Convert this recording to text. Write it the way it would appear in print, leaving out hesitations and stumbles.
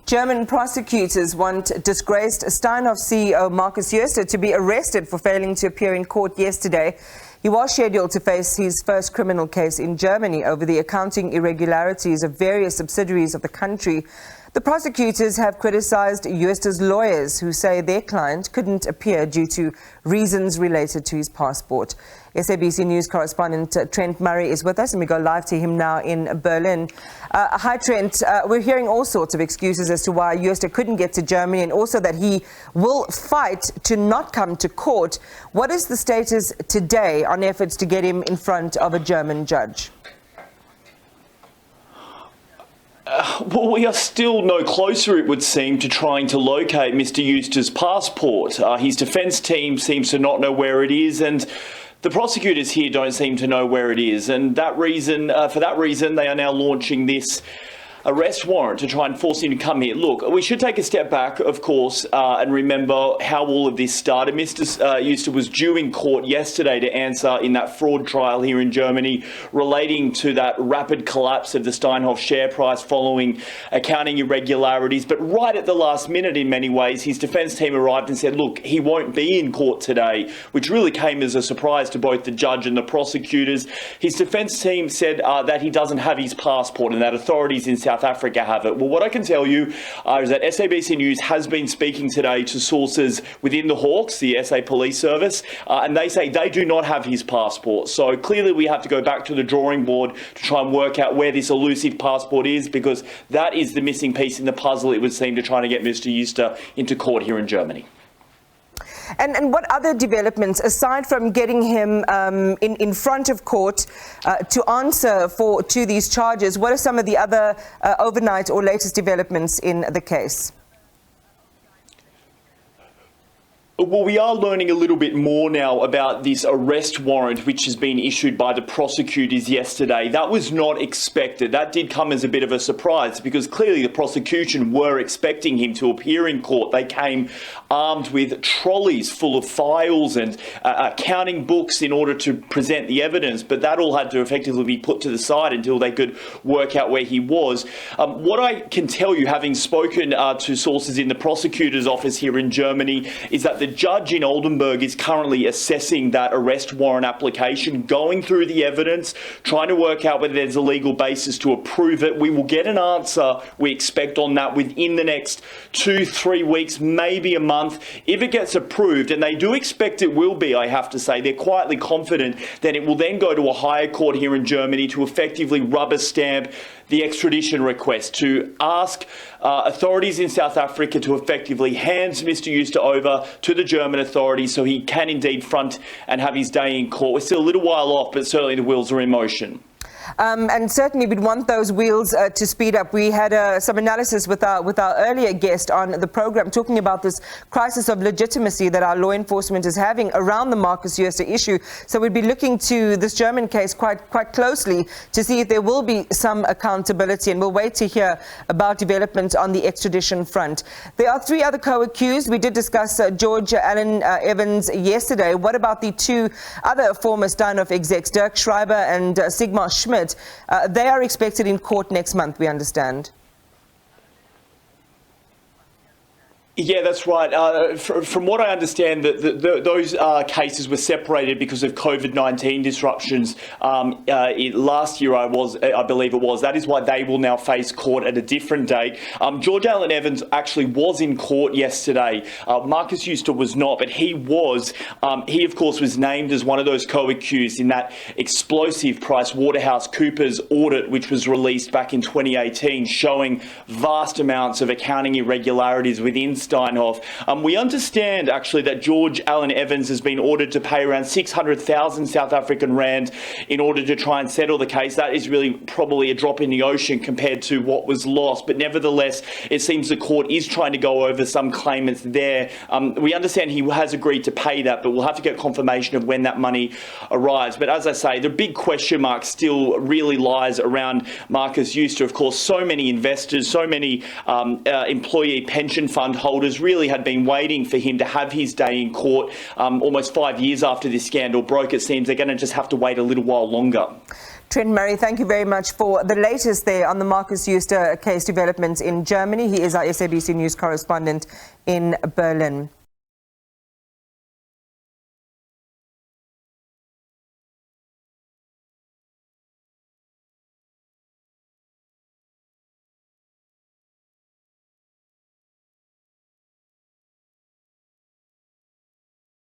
German prosecutors want disgraced Steinhoff CEO Markus Jooste to be arrested for failing to appear in court yesterday. He was scheduled to face his first criminal case in Germany over the accounting irregularities of various subsidiaries of the country. The prosecutors have criticised Jooste's lawyers, who say their client couldn't appear due to reasons related to his passport. SABC News correspondent Trent Murray is with us, and we go live to him now in Berlin. Hi, Trent. We're hearing all sorts of excuses as to why Jooste couldn't get to Germany, and also that he will fight to not come to court. What is the status today on efforts to get him in front of a German judge? Well, we are still no closer, it would seem, to trying to locate Mr. Jooste's passport. His defence team seems to not know where it is, and the prosecutors here don't seem to know where it is. And for that reason, they are now launching this arrest warrant to try and force him to come here. Look, we should take a step back, of course, and remember how all of this started. Mr. Jooste was due in court yesterday to answer in that fraud trial here in Germany relating to that rapid collapse of the Steinhoff share price following accounting irregularities. But right at the last minute, in many ways, his defence team arrived and said, look, he won't be in court today, which really came as a surprise to both the judge and the prosecutors. His defence team said that he doesn't have his passport and that authorities in South Africa have it. Well, what I can tell you is that SABC News has been speaking today to sources within the Hawks, the SA Police Service, and they say they do not have his passport. So clearly we have to go back to the drawing board to try and work out where this elusive passport is, because that is the missing piece in the puzzle, it would seem, to trying to get Mr. Jooste into court here in Germany. And what other developments, aside from getting him in front of court to answer to these charges, what are some of the other overnight or latest developments in the case? Well, we are learning a little bit more now about this arrest warrant, which has been issued by the prosecutors yesterday. That was not expected. That did come as a bit of a surprise, because clearly the prosecution were expecting him to appear in court. They came armed with trolleys full of files and accounting books in order to present the evidence, but that all had to effectively be put to the side until they could work out where he was. What I can tell you, having spoken to sources in the prosecutor's office here in Germany, is that the judge in Oldenburg is currently assessing that arrest warrant application, going through the evidence, trying to work out whether there's a legal basis to approve it. We will get an answer, we expect, on that within the next 2-3 weeks, maybe a month. If it gets approved, and they do expect it will be, I have to say, they're quietly confident, then it will then go to a higher court here in Germany to effectively rubber stamp the extradition request, to ask authorities in South Africa to effectively hand Mr. Jooste over to the German authorities so he can indeed front and have his day in court. We're still a little while off, but certainly the wheels are in motion. And certainly we'd want those wheels to speed up. We had some analysis with our earlier guest on the program, talking about this crisis of legitimacy that our law enforcement is having around the Markus Jooste issue. So we'd be looking to this German case quite closely to see if there will be some accountability, and we'll wait to hear about developments on the extradition front. There are 3 other co-accused. We did discuss George Allen Evans yesterday. What about the 2 other former Steinhoff execs, Dirk Schreiber and Sigmar Schmidt? They are expected in court next month, we understand. Yeah, that's right. From what I understand, those cases were separated because of COVID-19 disruptions last year, I believe it was. That is why they will now face court at a different date. George Allen Evans actually was in court yesterday. Markus Jooste was not, but he was. He, of course, was named as one of those co-accused in that explosive PricewaterhouseCoopers audit, which was released back in 2018, showing vast amounts of accounting irregularities within Steinhoff. We understand actually that George Allen Evans has been ordered to pay around 600,000 South African rand in order to try and settle the case. That is really probably a drop in the ocean compared to what was lost, but nevertheless it seems the court is trying to go over some claimants there. We understand he has agreed to pay that, but we'll have to get confirmation of when that money arrives. But as I say, the big question mark still really lies around Markus Jooste. Of course, so many investors, so many employee pension fund holders really had been waiting for him to have his day in court. Almost 5 years after this scandal broke, it seems they're going to just have to wait a little while longer. Trent Murray, thank you very much for the latest there on the Markus Jooste case developments in Germany. He is our SABC News correspondent in Berlin.